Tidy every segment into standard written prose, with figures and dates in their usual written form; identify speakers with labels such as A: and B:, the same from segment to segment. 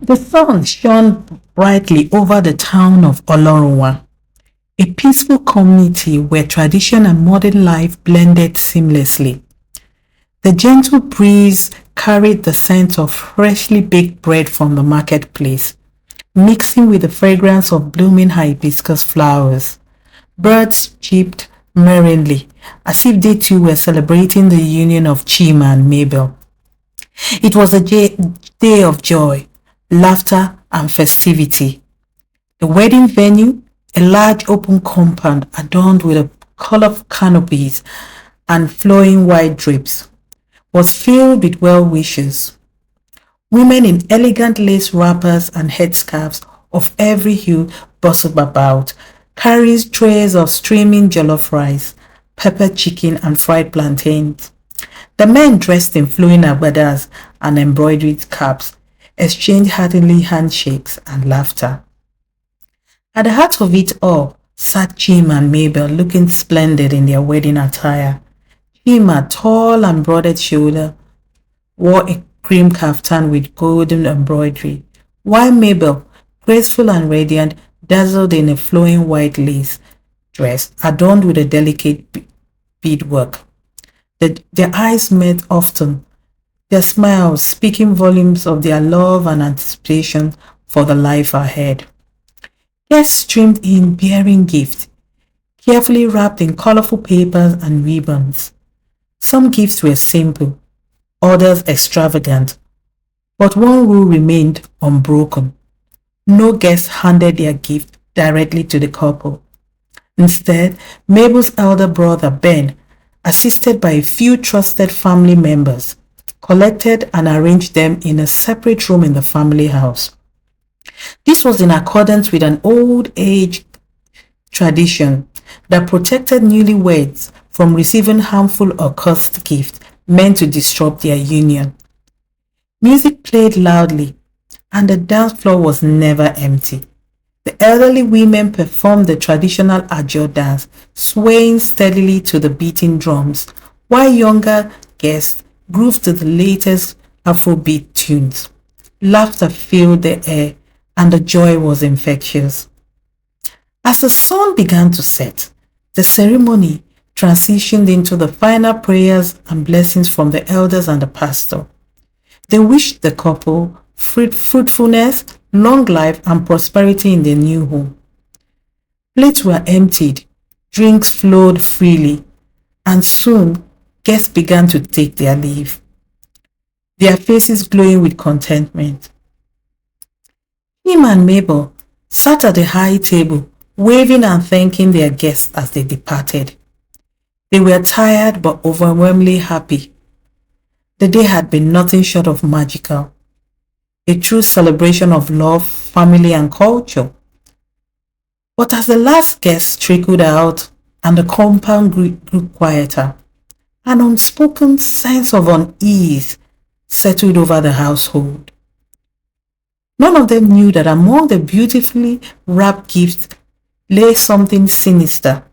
A: The sun shone brightly over the town of Olorunwa, a peaceful community where tradition and modern life blended seamlessly. The gentle breeze carried the scent of freshly baked bread from the marketplace, mixing with the fragrance of blooming hibiscus flowers. Birds chirped merrily, as if they too were celebrating the union of Chima and Mabel. It was a day of joy, laughter, and festivity. The wedding venue, a large open compound adorned with colorful canopies and flowing white drapes, was filled with well-wishers. Women in elegant lace wrappers and headscarves of every hue bustled about, carrying trays of steaming jollof rice, peppered chicken, and fried plantains. The men, dressed in flowing agbadas and embroidered caps, exchanged hearty handshakes and laughter. At the heart of it all sat Chima and Mabel, looking splendid in their wedding attire. Chima, tall and broad shoulder, wore a cream kaftan with golden embroidery, while Mabel, graceful and radiant, dazzled in a flowing white lace dress adorned with a delicate beadwork. Their eyes met often, their smiles speaking volumes of their love and anticipation for the life ahead. Guests streamed in bearing gifts, carefully wrapped in colorful papers and ribbons. Some gifts were simple, others extravagant, but one rule remained unbroken. No guest handed their gift directly to the couple. Instead, Mabel's elder brother Ben, assisted by a few trusted family members, collected and arranged them in a separate room in the family house. This was in accordance with an old age tradition that protected newlyweds from receiving harmful or cursed gifts meant to disrupt their union. Music played loudly, and the dance floor was never empty. The elderly women performed the traditional ajo dance, swaying steadily to the beating drums, while younger guests grooved to the latest Afrobeat tunes. Laughter filled the air, and the joy was infectious. As the sun began to set, the ceremony transitioned into the final prayers and blessings from the elders and the pastor. They wished the couple fruitfulness, long life, and prosperity in their new home. Plates were emptied, drinks flowed freely, and soon guests began to take their leave, their faces glowing with contentment. Chima and Mabel sat at the high table, waving and thanking their guests as they departed. They were tired but overwhelmingly happy. The day had been nothing short of magical, a true celebration of love, family, and culture. But as the last guest trickled out and the compound grew quieter, an unspoken sense of unease settled over the household. None of them knew that among the beautifully wrapped gifts lay something sinister,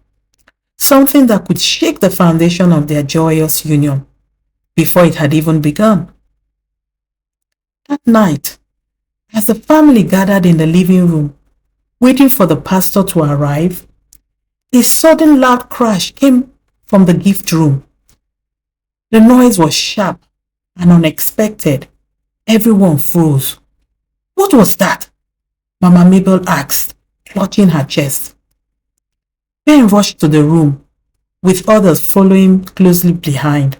A: something that could shake the foundation of their joyous union before it had even begun. That night, as the family gathered in the living room, waiting for the pastor to arrive, a sudden loud crash came from the gift room. The noise was sharp and unexpected. Everyone froze. "What was that?" Mama Mabel asked, clutching her chest. Ben rushed to the room, with others following closely behind.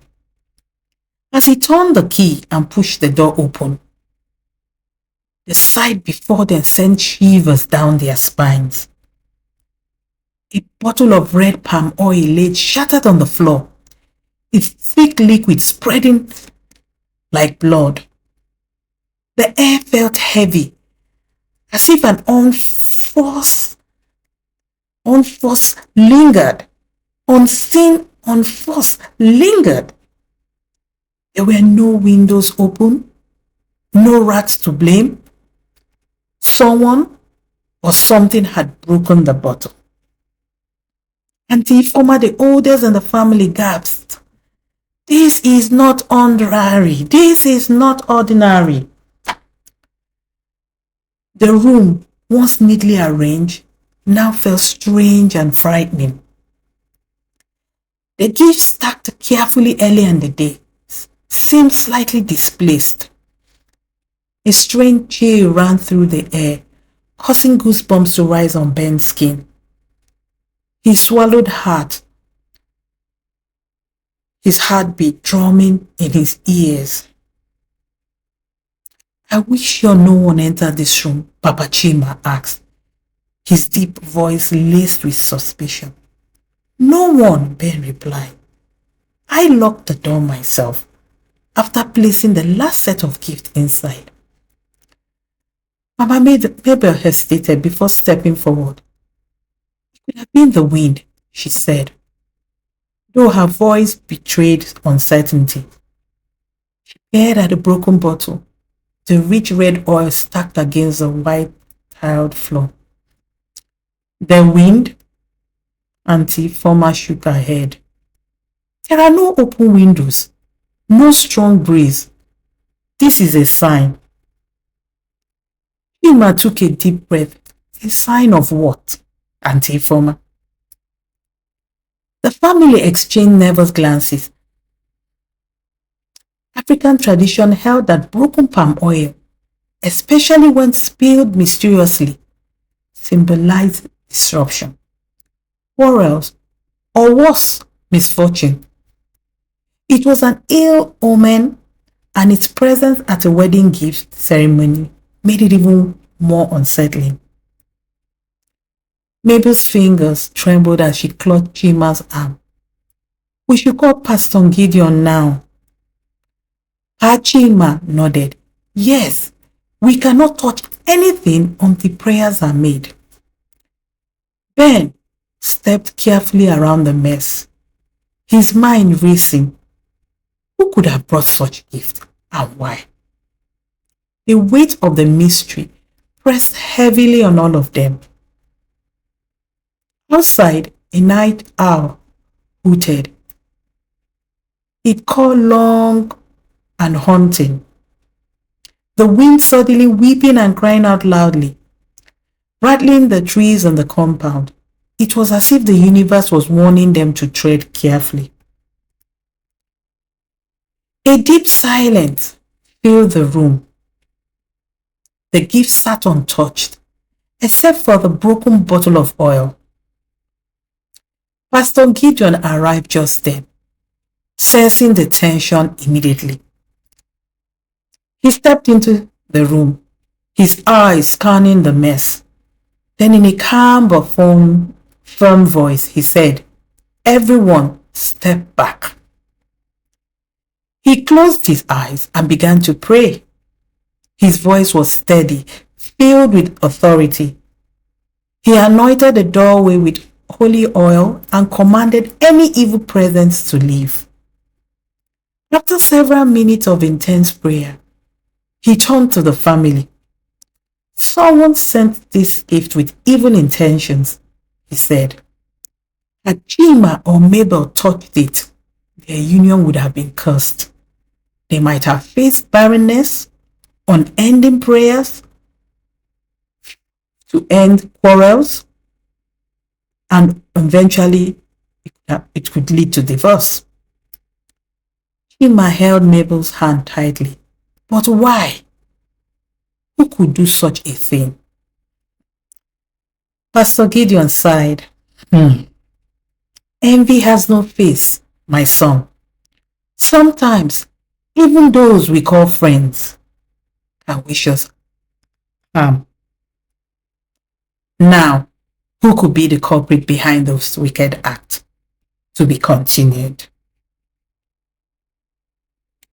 A: As he turned the key and pushed the door open, the sight before them sent shivers down their spines. A bottle of red palm oil lay shattered on the floor, its thick liquid spreading like blood. The air felt heavy, as if an unforced lingered, unseen unforced lingered. There were no windows open, no rats to blame. Someone or something had broken the bottle. Auntie Ifoma, the oldest in the family, gasped. "This is not ordinary. This is not ordinary." The room, once neatly arranged, now felt strange and frightening. The gifts stacked carefully earlier in the day seemed slightly displaced. A strange chill ran through the air, causing goosebumps to rise on Ben's skin. He swallowed hard, his heartbeat drumming in his ears. "I wish sure no one entered this room," Papa Chima asked, his deep voice laced with suspicion. "No one," Ben replied. "I locked the door myself after placing the last set of gifts inside." Mama Mabel hesitated before stepping forward. "It could have been the wind," she said, though her voice betrayed uncertainty. She peered at the broken bottle, the rich red oil stacked against the white tiled floor. "The wind?" Auntie Former shook her head. "There are no open windows, no strong breeze. This is a sign." Chima took a deep breath. "A sign of what, Auntie Former?" The family exchanged nervous glances. African tradition held that broken palm oil, especially when spilled mysteriously, symbolized disruption, quarrels, or worse, misfortune. It was an ill omen, and its presence at a wedding gift ceremony made it even more unsettling. Mabel's fingers trembled as she clutched Chima's arm. "We should call Pastor Gideon now." Pa Chima nodded. "Yes, we cannot touch anything until prayers are made." Ben stepped carefully around the mess, his mind racing. Who could have brought such gift and why? The weight of the mystery pressed heavily on all of them. Outside, a night owl hooted. It called long and haunting. The wind suddenly weeping and crying out loudly, rattling the trees on the compound. It was as if the universe was warning them to tread carefully. A deep silence filled the room. The gift sat untouched, except for the broken bottle of oil. Pastor Gideon arrived just then, sensing the tension immediately. He stepped into the room, his eyes scanning the mess. Then in a calm but firm voice, he said, "Everyone, step back." He closed his eyes and began to pray. His voice was steady, filled with authority. He anointed the doorway with holy oil and commanded any evil presence to leave. After several minutes of intense prayer, he turned to the family. "Someone sent this gift with evil intentions," he said. "Had Chima or Mabel touched it, their union would have been cursed. They might have faced barrenness, unending prayers to end quarrels, and eventually it could lead to divorce." Chima held Mabel's hand tightly. "But why? Who could do such a thing?" Pastor Gideon sighed. "Envy has no face, my son. Sometimes even those we call friends can wish us harm. Now, who could be the culprit behind those wicked acts? To be continued."